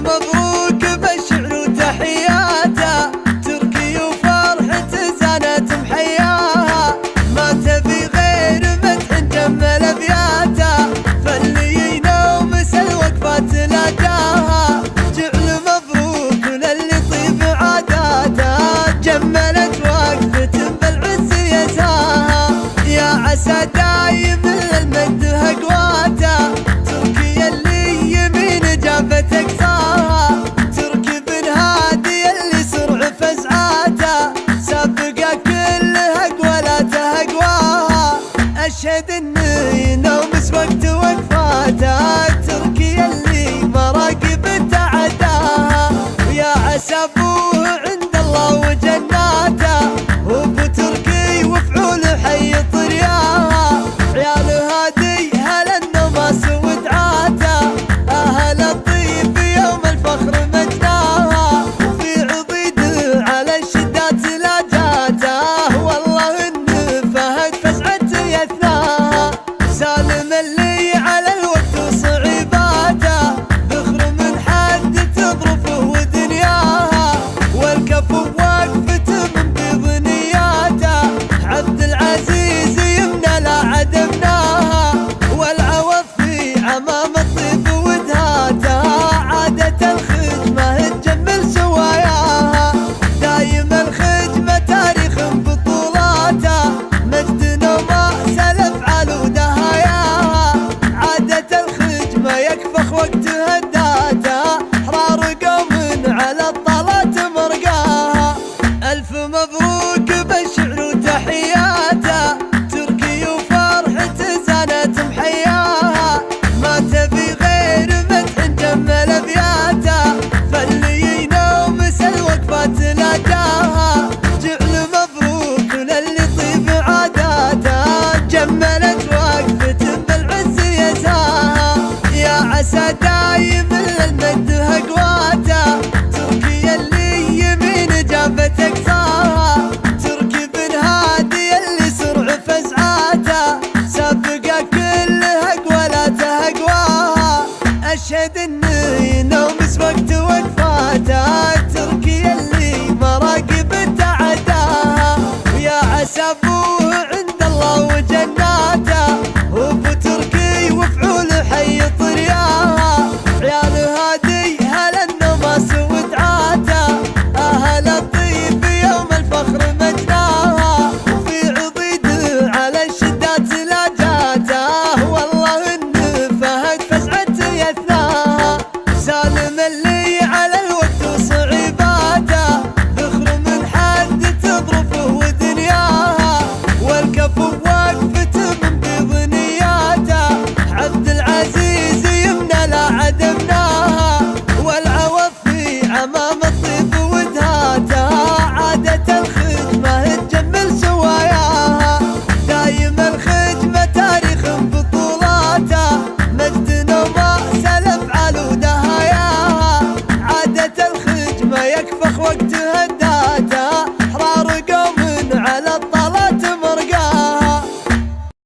مبروك بالشعر وتحياته، تركي وفرحته زانت محياها، ما تبي غير مدح جمل ابياته، فاللي ينوم الوقفات لاجاها، جعل مبروك للي طيب عاداته، جملت وقفة بالعز يساها، يا عسى دايم المجد هقواته، تركي اللي يمين جابت اقصاها، تركي بن هادي اللي سرع فزعاته، سابقه كل هقولاته هقواها، اشهد انه ينومس وقت وقفاته، تركي اللي مراقب تعداها، ويا عسى ابوه عند الله وجناته، وابو تركي وفعول حي طرياها، عيال هادي هل النماس ودعاته، اهل الطيب يوم الفخر مجناها، وفي عضيد على الشدات لا جاته، والله ان فهد فزعته يثناها، سالم اللي على الوقت وصعيباته، ذخر من حد تظرفه ودنياها، والكفو وقفته من بيض نياته، عبد العزيز يمنى لا عدمناها، والعوض في عمام الطيب ودهاته، عادة الخدمة تجمل سواياها، دايم الخدمة تاريخ بطولاته، مجد وما سلف علو دهاياها، عادة الخدمة يكفخ وقت هداته، حرار قوم على الطلات مرقاها، ألف مبروك بالشعر وتحياته، تركي وفرحته زانت محياها، ما تبي غير مدح جمل ابياته، فاللي ينوم الوقفات لاجاها، جعل مبروك للي طيب عاداته، جملت وقفة بالعز يساها، يا عسى دايم المجد هقواته، تركي اللي يمين جابت اقصاها، تركي بن هادي اللي سرع فزعاته، سابقه كل هقولاته هقواها، اشهد انه ينومس وقت